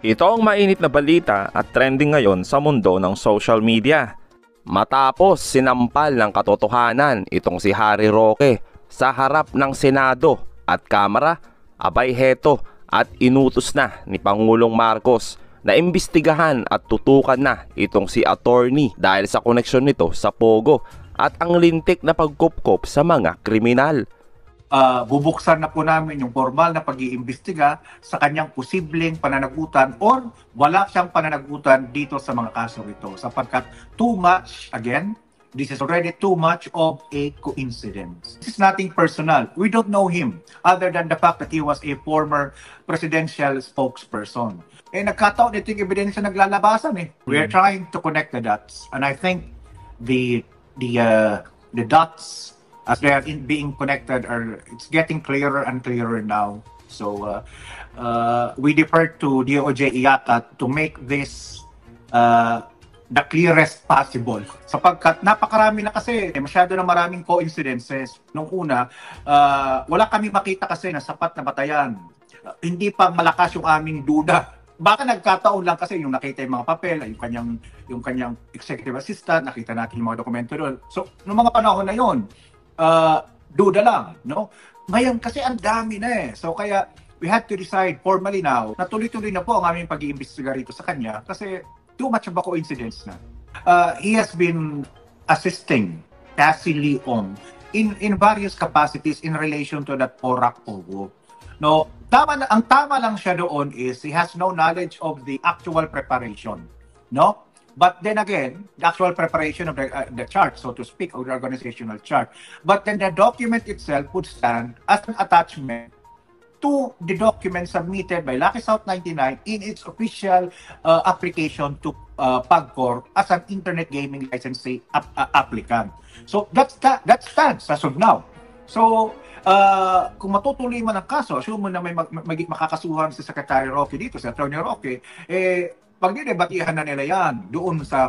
Ito ang mainit na balita at trending ngayon sa mundo ng social media. Matapos sinampal ng katotohanan itong si Harry Roque sa harap ng Senado at Kamara, abay heto at inutos na ni Pangulong Marcos na imbestigahan at tutukan na itong si attorney dahil sa koneksyon nito sa Pogo at ang lintik na pagkupkop sa mga kriminal. Bubuksan na po namin yung formal na pag-iimbestiga sa kanyang posibleng pananagutan or wala siyang pananagutan dito sa mga kaso ito sapagkat too much, again, this is already too much of a coincidence. This is nothing personal. We don't know him other than the fact that he was a former presidential spokesperson. Nagkataon ito yung ebidensya naglalabasan eh. We are trying to connect the dots and I think the dots as they are being connected, it's getting clearer and clearer now. So we defer to DOJ IATA to make this the clearest possible. Sapagkat napakarami na kasi, masyado na maraming coincidences. Nung una, wala kami makita kasi na sapat na batayan. Hindi pa malakas yung aming duda. Baka nagkataon lang kasi yung nakita yung mga papel, yung kanyang executive assistant, nakita natin yung mga dokumento doon. So, nung mga panahon na yun, duda lang, no? Ngayon kasi ang dami na eh. So kaya we had to decide formally now na tuloy-tuloy na po ang aming pag-iimbestiga rito sa kanya kasi too much of a coincidence na. He has been assisting Cassie Leong in various capacities in relation to that ORAC Pogo. No, ang tama lang siya doon is he has no knowledge of the actual preparation, no? But then again, the actual preparation of the chart, so to speak, or the organizational chart. But then the document itself would stand as an attachment to the document submitted by Lucky South 99 in its official application to PAGCOR as an internet gaming licensee applicant. So that stands as of now. So kung matutuloy man ang kaso, assume mo na may makakasuhan si Secretary Roque dito, si Attorney Roque, pag dinebatihan na nila yan doon sa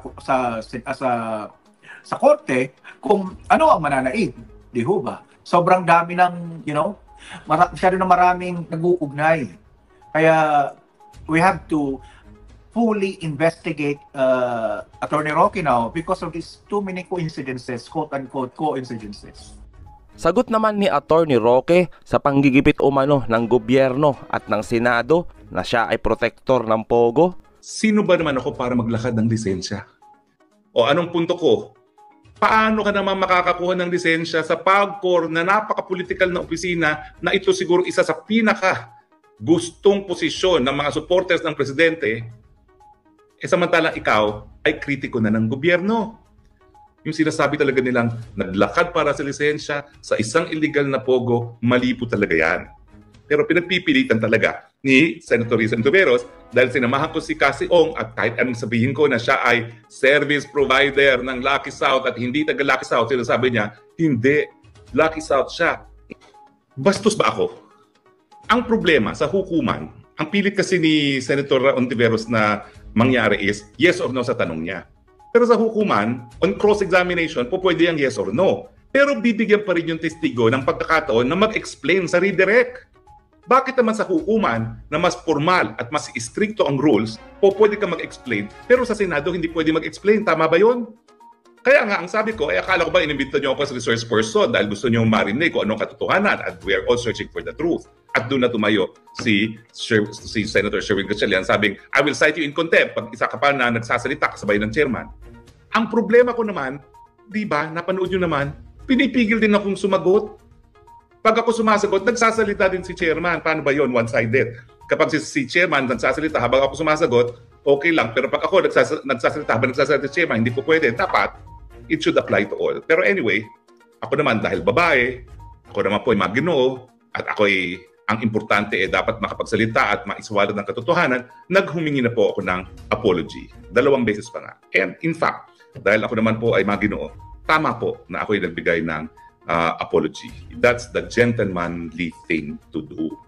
korte kung ano ang mananaig, di ho ba? Sobrang dami ng, masyado na maraming nag-uugnay. Kaya we have to fully investigate Attorney Roque now because of these too many coincidences, quote-unquote coincidences. Sagot naman ni Attorney Roque sa panggigipit umano ng gobyerno at ng Senado na siya ay protektor ng Pogo. Sino ba naman ako para maglakad ng lisensya? O anong punto ko? Paano ka naman makakakuha ng lisensya sa PAGCOR na napaka-political na opisina na ito siguro isa sa pinaka-gustong posisyon ng mga supporters ng presidente, samantalang ikaw ay kritiko na ng gobyerno? Yung sinasabi talaga nilang naglakad para sa lisensya sa isang illegal na Pogo, mali po talaga yan. Pero pinagpipilitan talaga ni Senator Risa Ontiveros dahil sinamahan ko si Cassie Ong at kahit anong sabihin ko na siya ay service provider ng Lucky South at hindi taga Lucky South, sinasabi niya, hindi, Lucky South siya. Bastos ba ako? Ang problema sa hukuman, ang pilit kasi ni Senator Ontiveros na mangyari is yes or no sa tanong niya. Pero sa hukuman, on cross-examination, pwede yung yes or no. Pero bibigyan pa rin yung testigo ng pagkakataon na mag-explain sa redirect. Bakit naman sa hukuman na mas formal at mas stricto ang rules, pwede ka mag-explain, pero sa Senado hindi pwede mag-explain? Tama ba yun? Kaya nga, ang sabi ko, akala ko ba inimbita niyo ako as resource person dahil gusto niyo marinig kung anong katotohanan at we are all searching for the truth. At doon na tumayo si Senator Sherwin Gatchalian sabing, I will cite you in contempt pag isa ka pa na nagsasalita kasabay ng chairman. Ang problema ko naman, di ba, napanood niyo naman, pinipigil din akong sumagot. Pag ako sumasagot, nagsasalita din si chairman. Paano ba yun? One-sided. Kapag si chairman nagsasalita habang ako sumasagot, okay lang. Pero pag ako nagsasalita habang nagsasalita si chairman, hindi po pwede. Dapat, it should apply to all. Pero anyway, ako naman dahil babae, ako naman po ay maginoo, at ako ay, ang importante dapat makapagsalita at maiswalat ng katotohanan, naghumingi na po ako ng apology. 2 beses pa nga. And in fact, dahil ako naman po ay maginoo, tama po na ako ay nagbigay ng apology. That's the gentlemanly thing to do.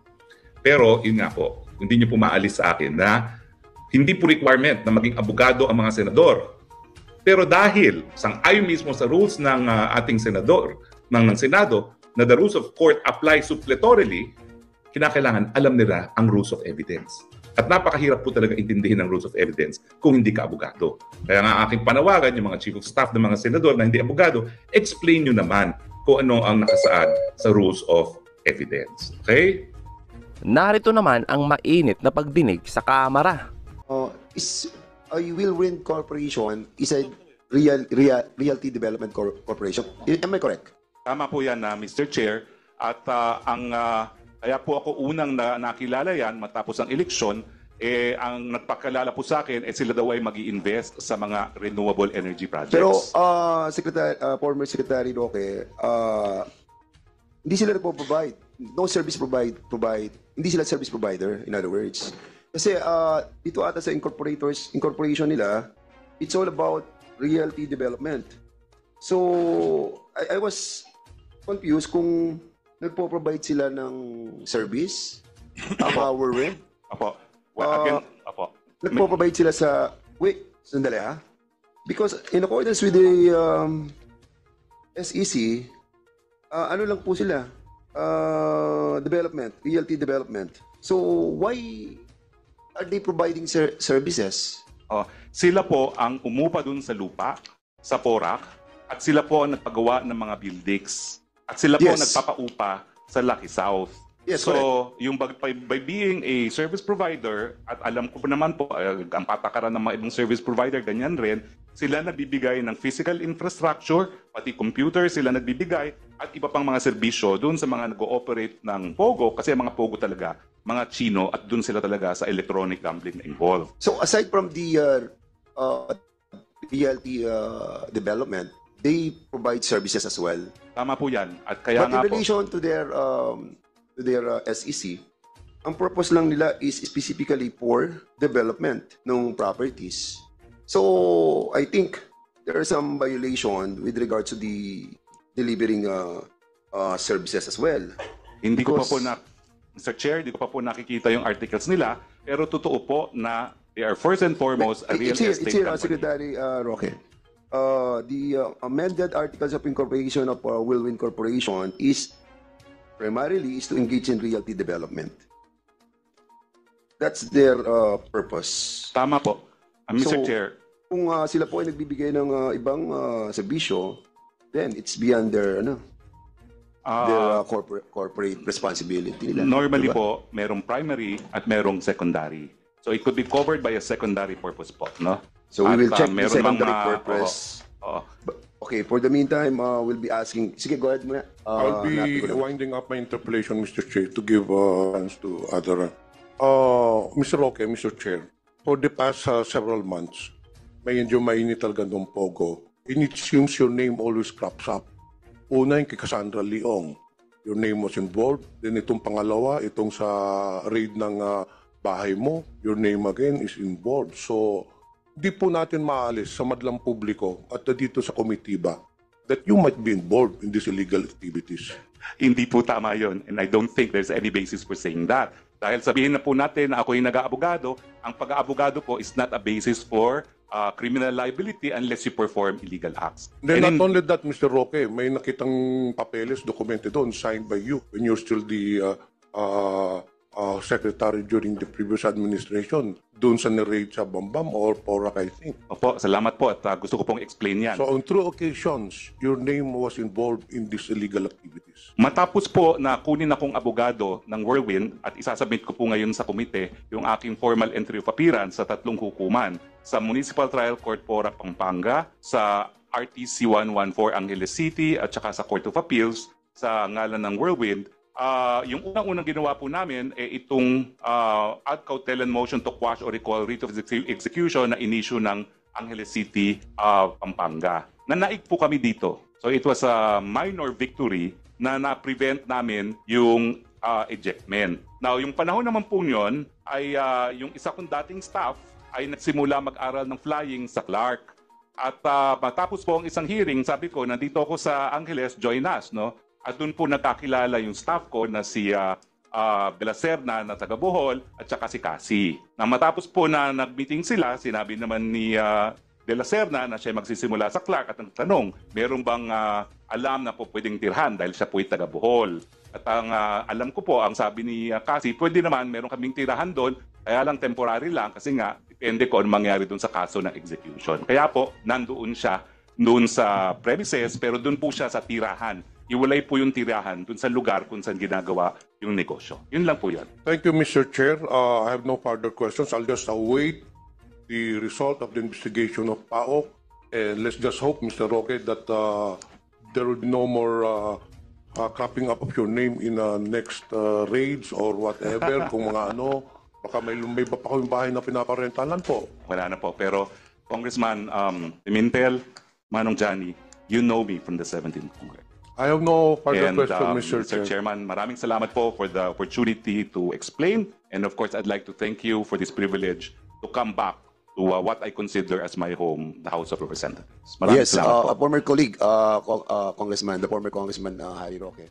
Pero yun nga po, hindi niyo po maalis sa akin na hindi po requirement na maging abogado ang mga senador. Pero dahil sang-ayon mismo sa rules ng ating senador, ng Senado, na the rules of court apply suppletorily, kinakailangan alam nila ang rules of evidence. At napakahirap po talaga intindihin ang rules of evidence kung hindi ka abogado. Kaya nga aking panawagan yung mga chief of staff ng mga senador na hindi abogado, explain nyo naman kung ano ang nakasaad sa rules of evidence. Okay? Narito naman ang mainit na pagdinig sa Kamara. Is a Whirlwind Corporation is a realty development corporation. Am I correct? Tama po yan, Mr. Chair. At kaya po ako unang nakilala yan matapos ang eleksyon, ang nagpakilala po sa akin, sila daw ay mag-i-invest sa mga renewable energy projects. Pero former Secretary Roque, hindi sila nagpo-provide. No service provide. Hindi sila service provider, in other words. Kasi dito ata sa incorporation nila, it's all about realty development. So, I was confused kung nagpo-provide sila ng service, Whirlwind. Apo. Well, again, apo. Nagpo-provide sila sa... Wait, sandali ha. Because in accordance with the SEC, ano lang po sila? Development, realty development. So, why are they providing services? Sila po ang umupa dun sa lupa, sa Porac, at sila po ang nagpagawa ng mga buildings. At sila po Yes. nagpapaupa sa Lucky South. Yes, so, correct. yung by being a service provider, at alam ko pa naman po, ang patakaran ng mga ibang service provider, ganyan rin, sila nagbibigay ng physical infrastructure, pati computer sila nagbibigay, at iba pang mga serbisyo doon sa mga nag-ooperate ng Pogo, kasi ang mga Pogo talaga, mga Chino, at doon sila talaga sa electronic gambling na involved. So, aside from the realty development, they provide services as well. Tama po yan. At kaya But in nga po, relation to their SEC, ang purpose lang nila is specifically for development ng properties. So, I think there are some violation with regards to the delivering services as well. hindi ko pa because- po Mr. Chair, hindi ko pa po nakikita yung articles nila, pero totoo po na they are first and foremost a real It's here, estate company. Secretary Roque. The amended articles of incorporation of Whirlwind Corporation is primarily to engage in realty development. That's their purpose. Tama po. Mr. So, Chair, Kung sila po ay nagbibigay ng ibang serbisyo, then it's beyond their corporate responsibility nila. normally Diba? po, merong primary at merong secondary. So it could be covered by a secondary purpose po, no? So we will At, check the meron secondary mga- purpose. oo. Okay, for the meantime, we'll be asking. Sige, go ahead muna. I'll be Napi ko na. winding up my interpellation, Mr. Chair, to give chance to other. Mr. Roque, Mr. Chair, for the past several months, medyo mainit talaga ng Pogo. And it seems your name always crops up. Una yung kay Cassandra Leong. Your name was involved. Then itong pangalawa, itong sa raid ng bahay mo, your name again is involved. So, di po natin maalis sa madlang publiko at dito sa komitiba that you might be involved in these illegal activities. Hindi po tama yun. And I don't think there's any basis for saying that. Dahil sabihin na po natin na ako yung nag-aabogado, ang pag-aabogado po is not a basis for criminal liability unless you perform illegal acts. Then And not only that, Mr. Roque, may nakitang papeles, dokumente doon, signed by you when you're still the secretary during the previous administration, doon sa na-raid sa Bambam or Porac, I think. Opo, salamat po at gusto ko pong explain yan. So on 2 occasions, your name was involved in these illegal activities. Matapos po na kunin akong abogado ng Whirlwind at isasubmit ko po ngayon sa komite yung aking formal entry of appearance sa 3 hukuman sa Municipal Trial Court Porac, Pampanga, sa RTC 114 Angeles City at saka sa Court of Appeals sa ngalan ng Whirlwind. Yung unang-unang ginawa po namin itong ad cautelan motion to quash or recall writ of execution na in-issue ng Angeles City, Pampanga. Nanaig po kami dito. So it was a minor victory na na-prevent namin yung ejectment. Now, yung panahon naman po yun ay yung isa kong dating staff ay nagsimula mag-aral ng flying sa Clark. At matapos po ang isang hearing, sabi ko, nandito ako sa Angeles, join us, no? At doon po nakakilala yung staff ko na si Belaserna na taga Bohol at saka si Cassie. Na matapos po na nag-meeting sila, sinabi naman ni De La Serna na siya magsisimula sa Clark at nagtanong, meron bang alam na po pwedeng tirhan dahil siya po ay taga Bohol. At ang alam ko po, ang sabi ni Cassie, pwede naman, meron kaming tirahan doon, kaya lang temporary lang kasi nga, depende ko ano mangyari doon sa kaso ng execution. Kaya po, nandoon siya doon sa premises, pero doon po siya sa tirahan. Iwalay po yung tirahan doon sa lugar kung saan ginagawa yung negosyo. Yun lang po yun. Thank you, Mr. Chair. I have no further questions. I'll just await the result of the investigation of PAOK. And let's just hope, Mr. Roque, that there will be no more cropping up of your name in next raids or whatever. Kung mga ano, baka may pa pa yung bahay na pinaparentalan po. Wala na po. Pero Congressman Pimentel, Manong Johnny, you know me from the 17th Congress. I have no further And question, Mr. Chairman, maraming salamat po for the opportunity to explain. And of course, I'd like to thank you for this privilege to come back to what I consider as my home, the House of Representatives. Maraming Yes, salamat po. a former colleague, Congressman, the former Congressman Harry Roque.